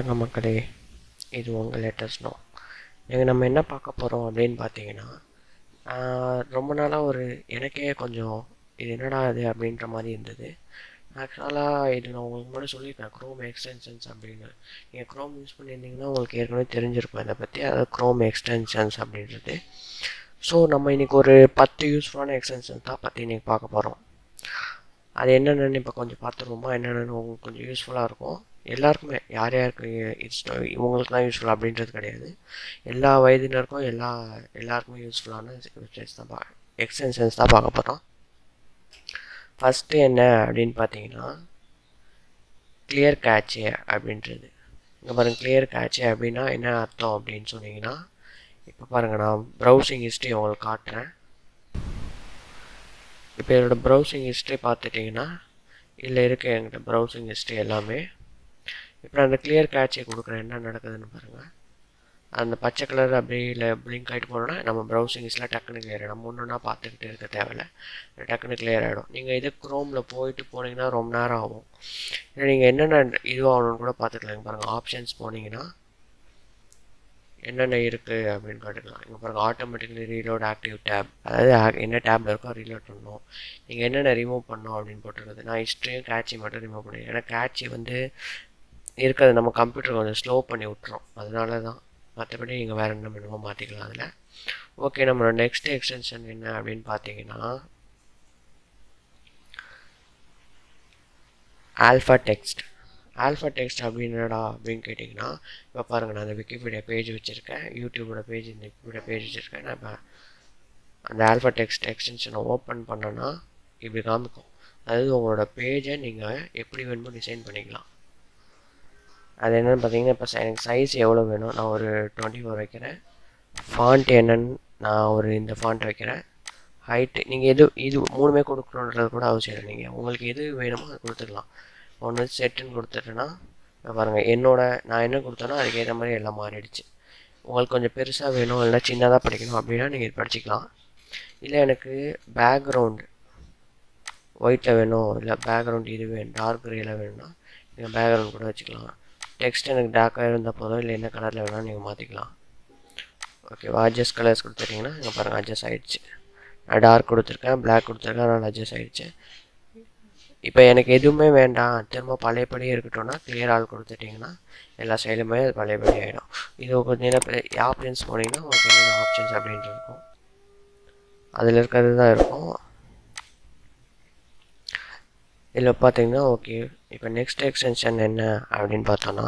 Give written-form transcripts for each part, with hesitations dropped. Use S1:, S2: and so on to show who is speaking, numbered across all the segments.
S1: வணக்கம் மக்களே, இது உங்கள் லேட்டஸ்ட் நோ. நம்ம என்ன பார்க்க போகிறோம் அப்படின்னு பார்த்தீங்கன்னா, ரொம்ப நாளாக எனக்கே கொஞ்சம் இது என்னடா இது அப்படின்ற மாதிரி இருந்தது. ஆக்சுவலாக இது நான் உங்களுக்கு முன்னாடி சொல்லியிருக்கேன், க்ரோம் எக்ஸ்டென்ஷன்ஸ் அப்படின்னு. நீங்கள் க்ரோம் யூஸ் பண்ணியிருந்தீங்கன்னா உங்களுக்கு ஏற்கனவே தெரிஞ்சிருக்கும் இதை பற்றி, அதாவது க்ரோம் எக்ஸ்டென்ஷன்ஸ் அப்படின்றது. ஸோ நம்ம இன்றைக்கி ஒரு 10 யூஸ்ஃபுல்லான எக்ஸ்டென்ஷன்ஸ் தான் பற்றி இன்றைக்கி பார்க்க போகிறோம். அது என்னென்னு இப்போ கொஞ்சம் பார்த்துருவோமா, என்னென்னு உங்களுக்கு கொஞ்சம் யூஸ்ஃபுல்லாக இருக்கும். எல்லாருக்குமே, யார் யாருக்கு இவங்களுக்குலாம் யூஸ்ஃபுல் அப்படின்றது கிடையாது, எல்லா வயதினருக்கும் எல்லாருக்குமே யூஸ்ஃபுல்லான வெப்சைட்ஸ் தான் எக்ஸ்டென்ஷன்ஸ் தான் பார்க்க போகிறோம். ஃபஸ்ட்டு என்ன அப்படின்னு பார்த்தீங்கன்னா, கிளியர் கேட்சே அப்படின்றது. இங்கே பாருங்கள், கிளியர் கேட்சே அப்படின்னா என்ன அர்த்தம் அப்படின்னு சொன்னீங்கன்னா, இப்போ பாருங்கள், நான் ப்ரௌசிங் ஹிஸ்ட்ரி உங்களுக்கு காட்டுறேன். இப்போ என்னோடய ப்ரௌசிங் ஹிஸ்ட்ரி பார்த்துட்டிங்கன்னா இதில் இருக்க என்கிட்ட ப்ரௌசிங் ஹிஸ்ட்ரி எல்லாமே. இப்போ நான் அந்த கிளியர் கேட்சை கொடுக்குறேன், என்ன நடக்குதுன்னு பாருங்கள். அந்த பச்சை கலர் அப்படியே இல்லை பிளிங்க் ஆகிட்டு போனோன்னா நம்ம ப்ரௌசிங் ஹிஸ்ட்ரியில் டக்குன்னு கிளியர் ஆகிடும். முன்னுன்னா பார்த்துக்கிட்டு இருக்க தேவையில்லை, டக்குன்னு கிளியர் ஆகிடும். நீங்கள் இது க்ரோமில் போயிட்டு போனீங்கன்னா ரொம்ப நேரம் ஆகும். இல்லை நீங்கள் என்னென்ன இதுவாகணும்னு கூட பார்த்துக்கலாம். பாருங்கள், ஆப்ஷன்ஸ் போனீங்கன்னா என்னென்ன இருக்குது அப்படின்னு காட்டுக்கலாம். இங்கே பாருங்கள், ஆட்டோமேட்டிக்கலி ரீலோட் ஆக்டிவ் டேப், அதாவது என்ன டேப்பில் இருக்கோ ரீலோட் பண்ணணும். நீங்கள் என்னென்ன ரிமூவ் பண்ணணும் அப்படின்னு போட்டுருக்குது. நான் ஹிஸ்ட்ரியும் கேட்சி மட்டும் ரிமூவ் பண்ணிடுறேன், ஏன்னா கேட்சி இருக்கிறது நம்ம கம்ப்யூட்டர் கொஞ்சம் ஸ்லோ பண்ணி விட்டுரும், அதனால தான். மற்றபடி நீங்கள் வேறு என்ன வேணுமோ மாற்றிக்கலாம் அதில். ஓகே, நம்மளோட நெக்ஸ்ட் எக்ஸ்டென்ஷன் என்ன அப்படின்னு பார்த்தீங்கன்னா, ஆல்ஃபா டெக்ஸ்ட். ஆல்ஃபா டெக்ஸ்ட் அப்படின்னடா அப்படின்னு கேட்டிங்கன்னா, இப்போ பாருங்கள், நான் அந்த விக்கிபீடியா பேஜ் வச்சுருக்கேன், யூடியூபோட பேஜ், இந்த விக்கிபீடியா பேஜ் வச்சுருக்கேன். நான் இப்போ அந்த ஆல்ஃபா டெக்ஸ்ட் எக்ஸ்டென்ஷனை ஓப்பன் பண்ணேன்னா இப்படி காமிக்கும். அதாவது உங்களோட பேஜை நீங்கள் எப்படி வேணுமோ டிசைன் பண்ணிக்கலாம். அது என்னென்னு பார்த்தீங்கன்னா, இப்போ எனக்கு சைஸ் எவ்வளோ வேணும், நான் ஒரு 24 வைக்கிறேன். ஃபாண்ட் என்னென்னு நான் இந்த ஃபாண்ட் வைக்கிறேன். ஹைட்டு நீங்கள் இது மூணுமே கொடுக்கணுன்றது கூட அவசியம் இல்லை, நீங்கள் உங்களுக்கு எது வேணுமோ அது கொடுத்துக்கலாம். ஒன்று செட்டுன்னு கொடுத்துட்டேன்னா பாருங்கள், நான் என்ன கொடுத்தேனோ அதுக்கேற்ற மாதிரி எல்லாம் மாறிடுச்சு. உங்களுக்கு கொஞ்சம் பெருசாக வேணும், இல்லை சின்னதாக படிக்கணும் அப்படின்னா நீங்கள் இது படிச்சிக்கலாம். இல்லை எனக்கு பேக்ரவுண்டு ஒயிட்டில் வேணும், இல்லை பேக்ரவுண்ட் இது வேணும் டார்க் க்ரேயில் வேணும்னா நீங்கள் பேக்ரவுண்ட் கூட வச்சுக்கலாம். டெக்ஸ்ட் எனக்கு டார்க்காக இருந்தால் போதும், இல்லை என்ன கலரில் வேணாலும் நீங்கள் மாற்றிக்கலாம். ஓகேவா, அட்ஜஸ்ட் கலர்ஸ் கொடுத்துட்டிங்கன்னா இங்கே பாருங்கள் அட்ஜஸ்ட் ஆகிடுச்சு. நான் டார்க் கொடுத்துருக்கேன், பிளாக் கொடுத்துருக்கேன், அதனால் அட்ஜஸ்ட் ஆகிடுச்சு. இப்போ எனக்கு எதுவுமே வேண்டாம், திரும்ப பழையபடி இருக்கட்டும்னா கிளியர் ஆல் கொடுத்துட்டிங்கன்னா எல்லா சைடுமே அது பழையபடி ஆகிடும். இது கொஞ்சம் ஆப்ஷன்ஸ் போனீங்கன்னா உங்களுக்கு என்னென்ன ஆப்ஷன்ஸ் அப்படின்ட்டு இருக்கும், அதில் இருக்கிறது தான் இருக்கும். இதில் பார்த்தீங்கன்னா ஓகே, இப்போ நெக்ஸ்ட் எக்ஸ்டென்ஷன் என்ன அப்படின்னு பார்த்தோன்னா,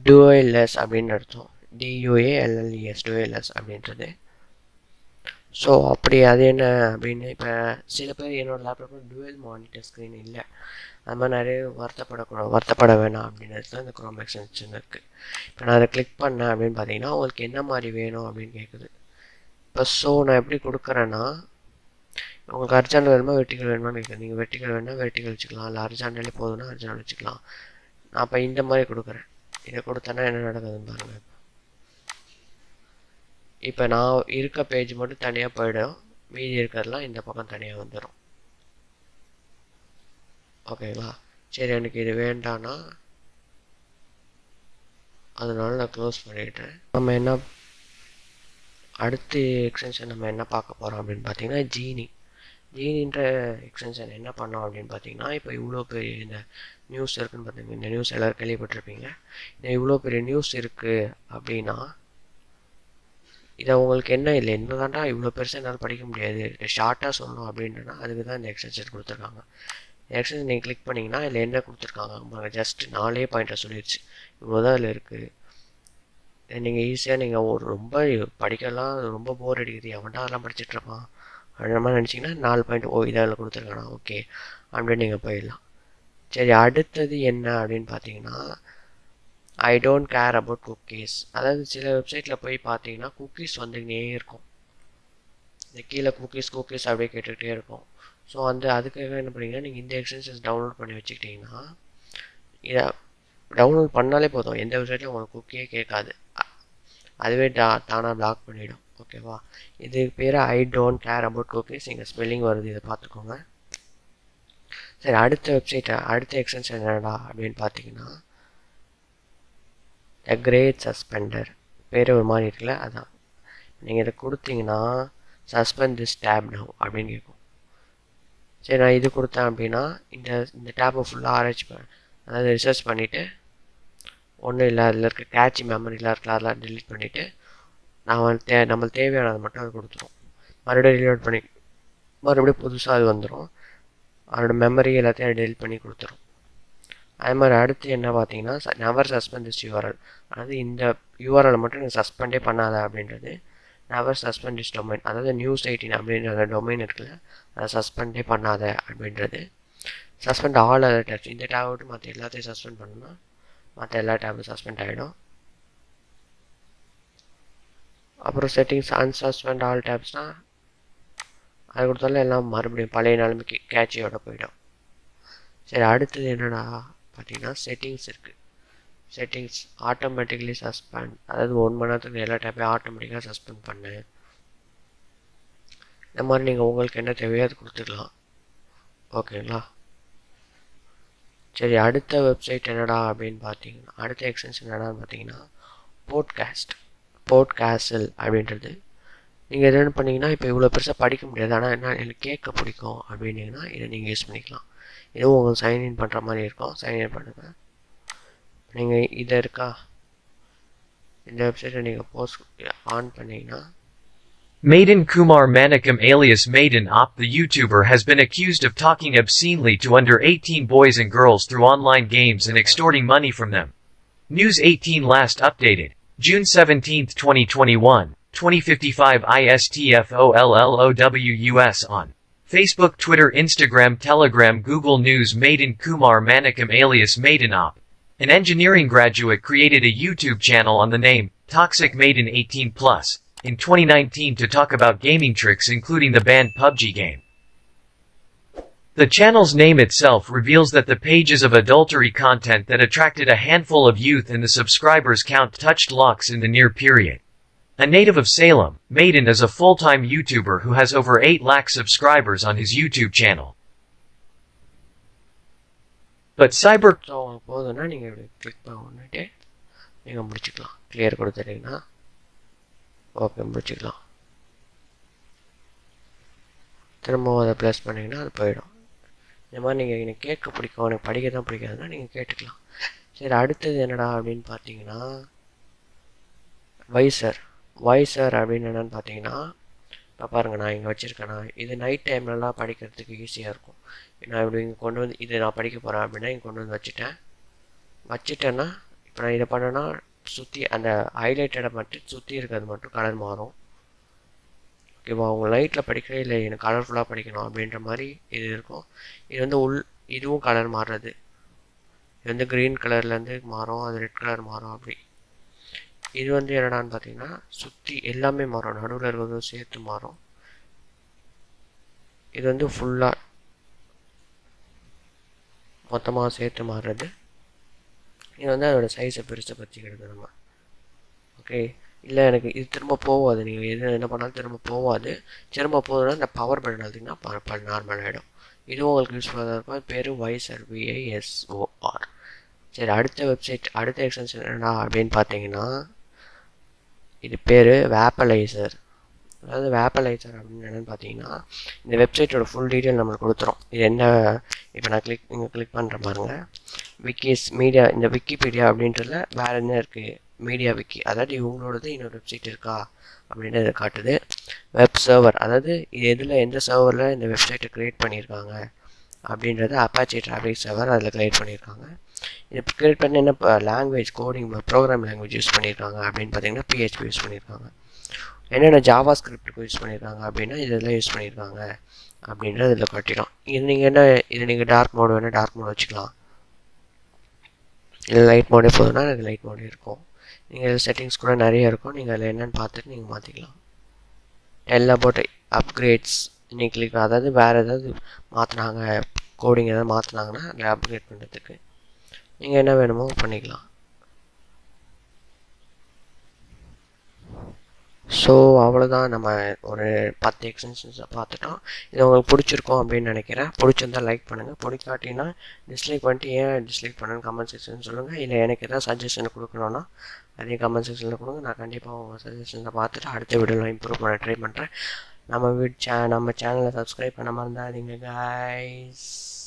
S1: டூஎல்எஸ் அப்படின்னு அர்த்தம். டியூஏஎல்எல்இஎஸ், டூஎல்எஸ் அப்படின்றது. ஸோ அப்படி அது என்ன அப்படின்னு, இப்போ சில பேர் என்னோடய லேப்டாப்பில் டூவல் மானிட்டர் ஸ்க்ரீன் இல்லை, அது மாதிரி நிறைய வருத்தப்பட வேணாம் அப்படின்றது தான் இந்த க்ரோம் எக்ஸ்டென்ஷன் இருக்குது. இப்போ நான் அதை கிளிக் பண்ணேன் அப்படின்னு பார்த்தீங்கன்னா உங்களுக்கு என்ன மாதிரி வேணும் அப்படின்னு கேட்குது. இப்போ நான் எப்படி கொடுக்குறேன்னா, உங்களுக்கு ஹரிசாண்டல் வேணுமா வெர்டிகல் வேணுமான்னு கேட்குது. நீங்கள் வெர்டிகல் வேணும்னா வெர்டிகல் வச்சுக்கலாம், இல்லை ஹரிசாண்டலே போதும்னா ஹரிசாண்டல் வச்சுக்கலாம். நான் இப்போ இந்த மாதிரி கொடுக்குறேன். இதை கொடுத்தேன்னா என்ன நடக்குதுன்னு பாருங்கள். இப்போ நான் இருக்க பேஜ் மட்டும் தனியாக போயிடும், மீதி இருக்கிறதுலாம் இந்த பக்கம் தனியாக வந்துடும். ஓகேங்களா, சரி எனக்கு இது வேண்டான்னா அதனால நான் க்ளோஸ் பண்ணிவிட்டேன். நம்ம என்ன அடுத்த எக்ஸ்டென்ஷன் நம்ம என்ன பார்க்க போகிறோம் அப்படின்னு பார்த்தீங்கன்னா, ஜீனின்ற எக்ஸ்டென்ஷன் என்ன பண்ணோம் அப்படின்னு பார்த்தீங்கன்னா, இப்போ இவ்வளோ பெரிய இந்த நியூஸ் இருக்குதுன்னு பார்த்தீங்கன்னா, இந்த நியூஸ் எல்லோரும் கேள்விப்பட்டிருப்பீங்க. இந்த இவ்வளோ பெரிய நியூஸ் இருக்குது அப்படின்னா இதை உங்களுக்கு என்ன இல்லை, என்ன தாண்டா இவ்வளோ பெருசாக என்னால் படிக்க முடியாது, ஷார்ட்டாக சொல்லணும் அப்படின்னா அதுக்கு தான் இந்த எக்ஸ்டென்ஷன் கொடுத்துருக்காங்க. இந்த எக்ஸ்டென்ஷன் நீங்கள் கிளிக் பண்ணிங்கன்னா இதில் என்ன கொடுத்துருக்காங்க, ஜஸ்ட் 4 பாயிண்ட்டை சொல்லிடுச்சு. இவ்வளோ தான் இதில் இருக்குது. நீங்கள் ஈஸியாக நீங்கள் ரொம்ப படிக்கலாம், ரொம்ப போர் அடிக்குது, எவன்டா அதெல்லாம் படிச்சுட்ருப்பான் அப்படின்ற மாதிரி நினச்சிங்கன்னா 4 பாயிண்ட் இதில் கொடுத்துருக்கானா ஓகே அப்படின்னு நீங்கள் போயிடலாம். சரி, அடுத்தது என்ன அப்படின்னு பார்த்தீங்கன்னா, I don't care about cookies. அதாவது சில வெப்சைட்டில் போய் பார்த்தீங்கன்னா குக்கீஸ் வந்துக்கிட்டே இருக்கும், இந்த கீழே குக்கீஸ் அப்படியே கேட்டுக்கிட்டே இருக்கும். ஸோ அதுக்காக என்ன பண்ணிங்கன்னா, நீங்கள் இந்த எக்ஸ்டென்ஷன்ஸ் டவுன்லோட் பண்ணி வச்சுக்கிட்டிங்கன்னா இதை டவுன்லோட் பண்ணாலே போதும், எந்த வெப்சைட்லையும் உங்களுக்கு குக்கியே கேட்காது, அதுவே தானாக பிளாக் பண்ணிவிடும். ஓகேவா, இது பேர் I don't care about cookies. நீங்கள் ஸ்பெல்லிங் வருது, இதை பார்த்துக்கோங்க. சரி, அடுத்த எக்ஸ்டென்ஷன் என்னடா அப்படின்னு பார்த்தீங்கன்னா, த கிரேட் சஸ்பெண்டர் பேர் ஒரு மாதிரி இருக்குல்ல, அதான். நீங்கள் இதை கொடுத்தீங்கன்னா சஸ்பெண்ட் திஸ் டேப் நவ் அப்படின்னு கேட்கும். சரி, நான் இது கொடுத்தேன் அப்படின்னா இந்த டேப்பை ஃபுல்லாக ஆராய்ச்சி அதாவது ரிசர்ச் பண்ணிவிட்டு ஒன்றும் இல்லை அதில் இருக்க கேட்சி மெமரிலாம் இருக்கலாம் அதெல்லாம் டெலிட் பண்ணிவிட்டு நம்மளுக்கு தேவையானதை மட்டும் அது கொடுத்துரும். மறுபடியும் ரீலோட் பண்ணி மறுபடியும் புதுசாக அது வந்துடும். அதோட மெமரி எல்லாத்தையும் டெலிட் பண்ணி கொடுத்துரும். அதே மாதிரி அடுத்து என்ன பார்த்தீங்கன்னா நெவர் சஸ்பெண்ட் திஸ் யூஆர்எல், அதாவது இந்த யூஆர்எல் மட்டும் எனக்கு சஸ்பெண்டே பண்ணாத அப்படின்றது. நெவர் சஸ்பெண்ட் திஸ் டொமைன், அதாவது News18 அப்படின்ற அந்த டொமைன் இருக்குல்ல அதை சஸ்பெண்டே பண்ணாத அப்படின்றது. சஸ்பெண்ட் ஆல் அதர் டேப்ஸ், இந்த டேப் விட்டு மற்ற எல்லாத்தையும் சஸ்பெண்ட் பண்ணணும்னா மற்ற எல்லா டேப்பும் சஸ்பெண்ட் ஆகிடும். அப்புறம் செட்டிங்ஸ் அன்சஸ்பெண்ட் ஆல் டேப்ஸ்னால் அது கொடுத்தாலும் எல்லாம் மறுபடியும் பழைய நிலைமைக்கு கேட்சியோட போயிடும். சரி, அடுத்தது என்னென்னா பார்த்தீங்கன்னா செட்டிங்ஸ் இருக்குது. செட்டிங்ஸ் ஆட்டோமேட்டிக்லி சஸ்பெண்ட், அதாவது 1 மணி நேரத்துக்கு எல்லா டேப்பையும் ஆட்டோமேட்டிக்காக சஸ்பெண்ட் பண்ணு. இந்த மாதிரி நீங்கள் உங்களுக்கு என்ன தேவையோ அது கொடுத்துக்கலாம். ஓகேங்களா? சரி, அடுத்த வெப்சைட் என்னடா அப்படின்னு பார்த்தீங்கன்னா அடுத்த எக்ஸ்டென்ஷன் என்னடான்னு பார்த்தீங்கன்னா போட்காஸ்டில் அப்படின்றது. நீங்கள் எது பண்ணிங்கன்னா இப்போ இவ்வளோ பெருசாக படிக்க முடியாது, ஆனால் என்ன எனக்கு கேட்க பிடிக்கும் அப்படின்னீங்கன்னா இதை நீங்கள் யூஸ் பண்ணிக்கலாம். இதுவும் உங்களுக்கு சைன்இன் பண்ணுற மாதிரி இருக்கும். சைன்இன் பண்ணுங்கள். நீங்கள் இதை இருக்கா இந்த வெப்சைட்டை நீங்கள் போஸ்ட் ஆன் பண்ணிங்கன்னா
S2: Maiden Kumar Manikam alias Maiden Op, the YouTuber, has been accused of talking obscenely to under 18 boys and girls through online games and extorting money from them. News 18 last updated, June 17, 2021, 2055 ISTFOLLOWUS on Facebook, Twitter, Instagram, Telegram, Google News. Maiden Kumar Manikam alias Maiden Op, an engineering graduate, created a YouTube channel on the name Toxic Maiden 18+. in 2019 to talk about gaming tricks including the banned PUBG game. The channel's name itself reveals that the pages of adultery content that attracted a handful of youth and the subscribers count touched locks in the near period. A native of Salem, Maiden is a full-time YouTuber who has over 8 lakh subscribers on his YouTube channel. But cyber
S1: போதுன்னா நீங்கள் இப்படி click பண்ணிட்டு நீங்கள் முடிச்சுக்கலாம். Clear கொடுத்துட்டீங்கன்னா okay முடிச்சுக்கலாம். திரும்பவும் அதை plus பண்ணிங்கன்னா அது போயிடும். இந்த மாதிரி நீங்கள் எனக்கு கேட்க பிடிக்கும் எனக்கு படிக்க தான் பிடிக்காதுன்னா நீங்கள் கேட்டுக்கலாம். சரி, அடுத்தது என்னடா அப்படின்னு பார்த்தீங்கன்னா வைசர் அப்படின்னு என்னென்னு பார்த்தீங்கன்னா இப்போ பாருங்கள் நான் இங்கே வச்சுருக்கேன்னா இது நைட் டைம்லலாம் படிக்கிறதுக்கு ஈஸியாக இருக்கும். நான் இப்படி இங்கே கொண்டு வந்து இது நான் படிக்க போகிறேன் அப்படின்னா இங்கே கொண்டு வந்து வச்சுட்டேன்னா இப்போ நான் இதை பண்ணேன்னா சுற்றி அந்த ஹைலைட்டடை மட்டும் சுற்றி இருக்கிறது மட்டும் கலர் மாறும். ஓகேவா? அவங்க லைட்டில் படிக்கவே இல்லை எனக்கு கலர்ஃபுல்லாக படிக்கணும் அப்படின்ற மாதிரி இது இருக்கும். இது வந்து இதுவும் கலர் மாறுறது. இது வந்து க்ரீன் கலர்லேருந்து மாறும், அது ரெட் கலர் மாறும். அப்படி இது வந்து என்னடான்னு பார்த்தீங்கன்னா சுற்றி எல்லாமே மாறும், நடுவில் இருக்கிறதும் சேர்த்து மாறும். இது வந்து ஃபுல்லாக மொத்தமாக சேர்த்து மாறுறது. இது வந்து அதோட சைஸை பெருசை பற்றிக்கிறது நம்ம. ஓகே, இல்லை எனக்கு இது திரும்ப போகாது, நீங்கள் எது என்ன பண்ணாலும் திரும்ப போகாது. திரும்ப போகுதுன்னா இந்த பவர் பட்டன் அழுத்திங்கன்னா நார்மல் ஆகிடும். இதுவும் உங்களுக்கு யூஸ்ஃபுல்லாக தான் இருக்கும். பேர் வைசர் VISOR. சரி, அடுத்த எக்ஸ்டென்ஷன் என்னடா அப்படின்னு பார்த்தீங்கன்னா இது பேர் வேப்பலைசர். அதாவது வேப்பலைசர் அப்படின்னு என்னென்னு பார்த்தீங்கன்னா இந்த வெப்சைட்டோட ஃபுல் டீட்டெயில் நம்மளுக்கு கொடுத்துரும். இது என்ன இப்போ நான் கிளிக் பண்ணுற பாருங்க, விக்கிஸ் மீடியா. இந்த விக்கிபீடியா அப்படின்றதுல வேறு என்ன இருக்குது, மீடியா விக்கி, அதாவது இவங்களோடது இன்னொரு வெப்சைட் இருக்கா அப்படின்றத காட்டுது. வெப் சர்வர், அதாவது இது எந்த சர்வரில் இந்த வெப்சைட்டை க்ரியேட் பண்ணியிருக்காங்க அப்படின்றது அப்பாச்சி டிராஃபிக் சர்வர் அதில் க்ரியேட் பண்ணியிருக்காங்க. இது க்ரியேட் பண்ண என்ன language coding program language use பண்ணியிருக்காங்க அப்படின்னு பார்த்தீங்கன்னா PHP யூஸ் பண்ணியிருக்காங்க. என்னென்ன ஜாவா ஸ்கிரிப்டுக்கு யூஸ் பண்ணியிருக்காங்க அப்படின்னா இதெல்லாம் யூஸ் பண்ணியிருக்காங்க அப்படின்றது இதில் காட்டிடும். இது நீங்கள் டார்க் மோடு வேணால் டார்க் மோடு வச்சுக்கலாம், இல்லை லைட் மோடே போதுன்னா எனக்கு லைட் மோடே இருக்கும். நீங்கள் செட்டிங்ஸ் கூட நிறைய இருக்கும், நீங்கள் அதில் என்னென்னு பார்த்துட்டு நீங்கள் மாற்றிக்கலாம். எல்லா போட்டு அப்கிரேட்ஸ் நீங்கள் கிளிக், அதாவது வேறு ஏதாவது மாற்றினாங்க கோடிங் எதாவது மாற்றினாங்கன்னா அதில் அப்கிரேட் பண்ணுறதுக்கு நீங்கள் என்ன வேணுமோ பண்ணிக்கலாம். ஸோ அவ்வளோதான், நம்ம ஒரு 10 எக்ஸ்டென்ஷன்ஸை பார்த்துட்டோம். இது உங்களுக்கு பிடிச்சிருக்கும் அப்படின்னு நினைக்கிறேன். பிடிச்சிருந்தா லைக் பண்ணுங்கள், பிடிக்காட்டினா டிஸ்லைக் பண்ணிட்டு ஏன் டிஸ்லைக் பண்ணுன்னு கமெண்ட் செக்ஷன் சொல்லுங்கள். இல்லை எனக்கு எதாவது சஜஷன் கொடுக்கணுன்னா அதையும் கமெண்ட் செக்ஷனில் கொடுங்க. நான் கண்டிப்பாக உங்கள் சஜஷன்ஸை பார்த்துட்டு அடுத்த வீடியோவில் இம்ப்ரூவ் பண்ண ட்ரை பண்ணுறேன். நம்ம சேனலை சப்ஸ்கிரைப் பண்ண மறந்துடாதீங்க கைஸ்.